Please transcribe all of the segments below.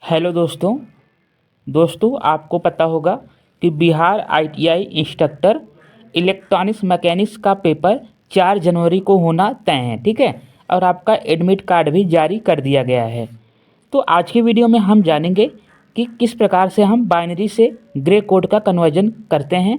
Hello दोस्तों आपको पता होगा कि Bihar ITI instructor electronics mechanics का पेपर 4 जनवरी को होना तय है। ठीक है। और आपका एडमिट कार्ड भी जारी कर दिया गया है। तो आज की वीडियो में हम जानेंगे कि किस प्रकार से हम बाइनरी से ग्रे कोड का कन्वर्जन करते हैं।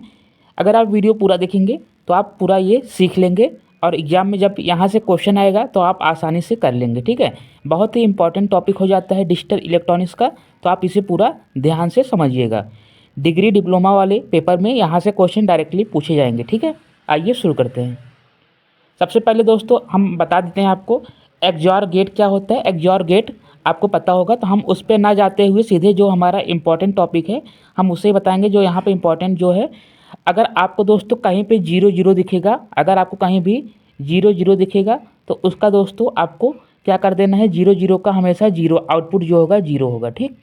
अगर आप वीडियो पूरा देखेंगे तो आप पूरा ये सीख लेंगे और एग्ज़ाम में जब यहाँ से क्वेश्चन आएगा तो आप आसानी से कर लेंगे। ठीक है। बहुत ही इंपॉर्टेंट टॉपिक हो जाता है डिजिटल इलेक्ट्रॉनिक्स का, तो आप इसे पूरा ध्यान से समझिएगा। डिग्री डिप्लोमा वाले पेपर में यहाँ से क्वेश्चन डायरेक्टली पूछे जाएंगे। ठीक है। आइए शुरू करते हैं। सबसे पहले दोस्तों हम बता देते हैं आपको एक्सऑर गेट क्या होता है। एक्सऑर गेट आपको पता होगा, तो हम उस पर ना जाते हुए सीधे जो हमारा इंपॉर्टेंट टॉपिक है हम उसे बताएंगे। जो यहाँ पे इंपॉर्टेंट जो है, अगर आपको दोस्तों कहीं पे 0 0 दिखेगा, अगर आपको कहीं भी 0 0 दिखेगा तो उसका दोस्तों आपको क्या कर देना है, 0 0 का हमेशा 0 आउटपुट जो होगा 0 होगा। ठीक।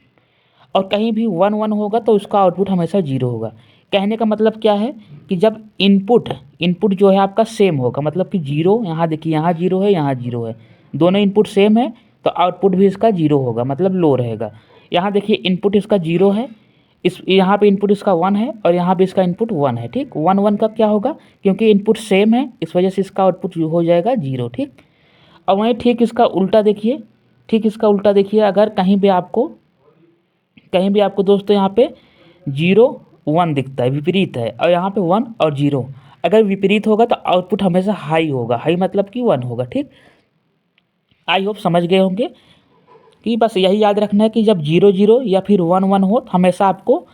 और कहीं भी 1 1 होगा तो उसका आउटपुट हमेशा 0 होगा। कहने का मतलब क्या है कि जब इनपुट जो है आपका सेम होगा, मतलब कि 0, यहाँ देखिए यहाँ 0 है, यहाँ 0 है, दोनों इनपुट सेम है तो आउटपुट भी इसका 0 होगा, मतलब लो रहेगा। यहाँ देखिए इनपुट इसका 0 है, इस यहाँ पे इनपुट इसका 1 है और यहाँ पे इसका इनपुट 1 है। ठीक। 1 1 का क्या होगा, क्योंकि इनपुट सेम है इस वजह से इसका आउटपुट हो जाएगा 0। ठीक। और वहीं ठीक इसका उल्टा देखिए, अगर कहीं भी आपको दोस्तों यहाँ पे 0 1 दिखता है, विपरीत है, और यहाँ पे 1 और 0 अगर विपरीत होगा तो आउटपुट हमेशा हाई होगा। हाई मतलब कि 1 होगा। ठीक। आई होप समझ गए होंगे कि बस यही याद रखना है कि जब 0 0 या फिर 1 1 हो तो हमेशा आपको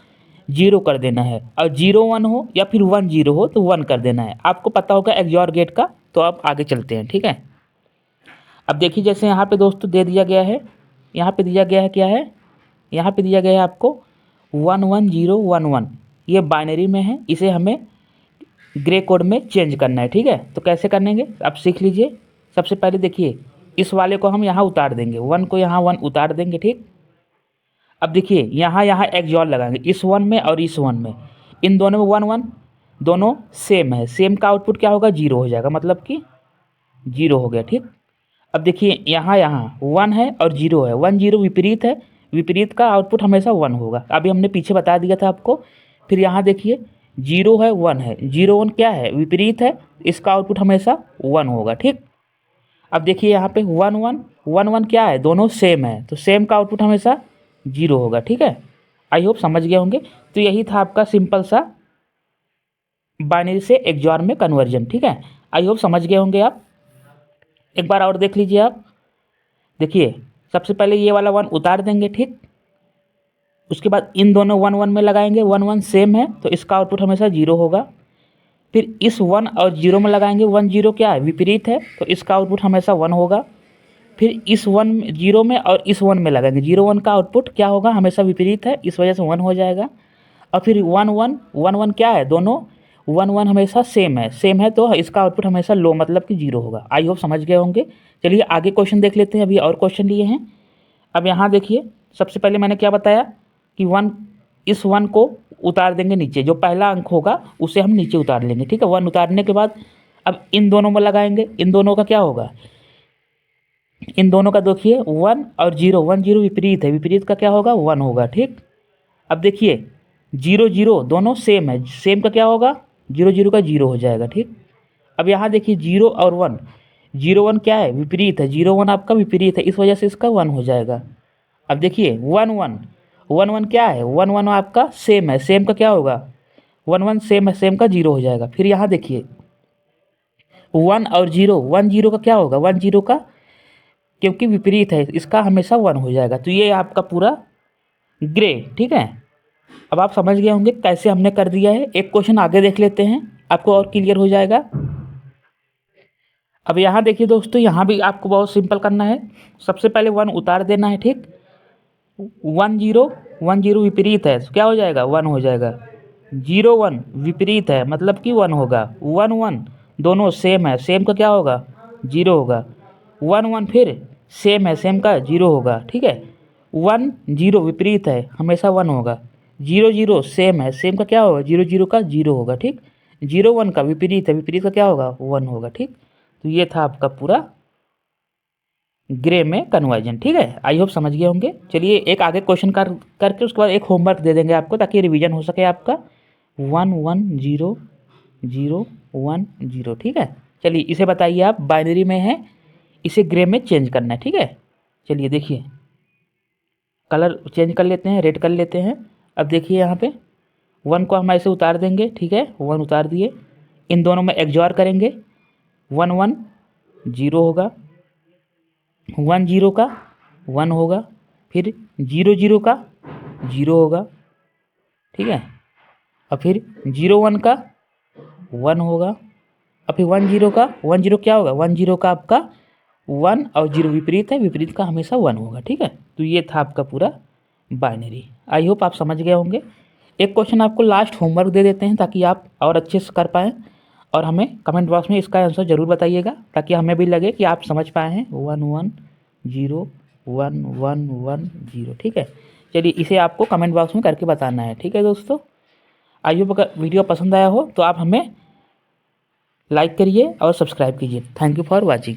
0 कर देना है, और 0 1 हो या फिर 1 0 हो तो 1 कर देना है। आपको पता होगा एक्सऑर गेट का। तो अब आगे चलते हैं। ठीक है। अब देखिए जैसे यहाँ पे दोस्तों दे दिया गया है, यहाँ पे दिया गया है क्या है, यहाँ पे दिया गया है आपको 1 1 0 1 1, ये बाइनरी में है, इसे हमें ग्रे कोड में चेंज करना है। ठीक है। तो कैसे करेंगे आप सीख लीजिए। सबसे पहले देखिए इस वाले को हम यहाँ उतार देंगे, 1 को यहाँ 1 उतार देंगे। ठीक। अब देखिए यहाँ यहाँ एक्सऑर लगाएंगे इस 1 में और इस 1 में, इन दोनों में 1 1 दोनों सेम है, सेम का आउटपुट क्या होगा, 0 हो जाएगा, मतलब कि 0 हो गया। ठीक। अब देखिए यहाँ यहाँ 1 है और 0 है, 1 0 विपरीत है, विपरीत का आउटपुट हमेशा 1 होगा। अभी हमने पीछे बता दिया था आपको। फिर यहाँ देखिए 0 है 1 है, 0 1 क्या है, विपरीत है, इसका आउटपुट हमेशा 1 होगा। ठीक। अब देखिए यहाँ पे 1 1 1 1 क्या है, दोनों सेम है, तो सेम का आउटपुट हमेशा 0 होगा। ठीक है। आई होप समझ गए होंगे। तो यही था आपका सिंपल सा बाइनरी से एक्सऑर में कन्वर्जन। ठीक है। आई होप समझ गए होंगे आप। एक बार और देख लीजिए आप। देखिए सबसे पहले ये वाला 1 उतार देंगे। ठीक। उसके बाद इन दोनों 1 1 में लगाएंगे, 1 1 सेम है तो इसका आउटपुट हमेशा 0 होगा। फिर इस 1 और 0 में लगाएंगे, 1 0 क्या है, विपरीत है, तो इसका आउटपुट हमेशा 1 होगा। फिर इस 1 0 में और इस 1 में लगाएंगे, 0 1 का आउटपुट क्या होगा, हमेशा विपरीत है, इस वजह से 1 हो जाएगा। और फिर 1 1 क्या है, दोनों 1 1 हमेशा सेम है तो इसका आउटपुट हमेशा लो, मतलब कि 0 होगा। आई होप समझ गए होंगे। चलिए आगे क्वेश्चन देख लेते हैं। अभी और क्वेश्चन लिए हैं। अब यहाँ देखिए सबसे पहले मैंने क्या बताया कि 1, इस 1 को उतार देंगे नीचे, जो पहला अंक होगा उसे हम नीचे उतार लेंगे। ठीक है। 1 उतारने के बाद अब इन दोनों में लगाएंगे, इन दोनों का क्या होगा, इन दोनों का देखिए 1 और 0, 1 0 विपरीत है, विपरीत का क्या होगा, 1 होगा। ठीक। अब देखिए 0 0 दोनों सेम है, सेम का क्या होगा, 0 0 का 0 हो जाएगा। ठीक। अब यहाँ देखिए 0 और 1, 0 1 क्या है, विपरीत है, 0 1 आपका विपरीत है, इस वजह से इसका 1 हो जाएगा। अब देखिए 1 1 क्या है, 1 1 आपका सेम है, सेम का क्या होगा, 1 1 सेम है, सेम का 0 हो जाएगा। फिर यहाँ देखिए 1 और 0, 1 0 का क्या होगा, 1 0 का क्योंकि विपरीत है इसका हमेशा 1 हो जाएगा। तो ये आपका पूरा ग्रे। ठीक है। अब आप समझ गए होंगे कैसे हमने कर दिया है। एक क्वेश्चन आगे देख लेते हैं, आपको और क्लियर हो जाएगा। अब यहाँ देखिए दोस्तों, यहाँ भी आपको बहुत सिंपल करना है। सबसे पहले 1 उतार देना है। ठीक। 1 0 विपरीत है तो क्या हो जाएगा, 1 हो जाएगा। 0 1 विपरीत है मतलब कि 1 होगा। 1 1 दोनों सेम है, सेम का क्या होगा, 0 होगा। 1 1 फिर सेम है, सेम का 0 होगा। ठीक है। 1 0 विपरीत है, हमेशा 1 होगा। 0 0 सेम है, सेम का क्या होगा, 0 0 का 0 होगा। ठीक। 0 1 का विपरीत है, विपरीत का क्या होगा, 1 होगा। ठीक। तो ये था आपका पूरा ग्रे में कन्वर्जन। ठीक है, आई होप समझ गए होंगे। चलिए एक आगे क्वेश्चन करके उसके बाद एक होमवर्क दे देंगे आपको ताकि रिवीजन हो सके आपका। 1 1 0 0 1 0। ठीक है, चलिए इसे बताइए आप, बाइनरी में है, इसे ग्रे में चेंज करना है। ठीक है, चलिए देखिए कलर चेंज कर लेते हैं, रेड कर लेते हैं। अब देखिए यहाँ पे 1 को हम ऐसे उतार देंगे। ठीक है, 1 उतार दिए, इन दोनों में एक्सओर करेंगे। 1 1 0 होगा, 1 0 का 1 होगा, फिर 0 0 का 0 होगा। ठीक है, और फिर 0 1 का 1 होगा, और फिर 1 0 का 1 0 क्या होगा, 1 0 का आपका 1 और 0 विपरीत है, विपरीत का हमेशा 1 होगा। ठीक है, तो ये था आपका पूरा बाइनरी। आई होप आप समझ गए होंगे। एक क्वेश्चन आपको लास्ट होमवर्क दे देते हैं ताकि आप और अच्छे से कर पाएँ, और हमें कमेंट बॉक्स में इसका आंसर ज़रूर बताइएगा ताकि हमें भी लगे कि आप समझ पाए हैं। 1 1 0 1 1 1 0। ठीक है, चलिए इसे आपको कमेंट बॉक्स में करके बताना है। ठीक है दोस्तों, आई होप अगर वीडियो पसंद आया हो तो आप हमें लाइक करिए और सब्सक्राइब कीजिए। Thank you for watching.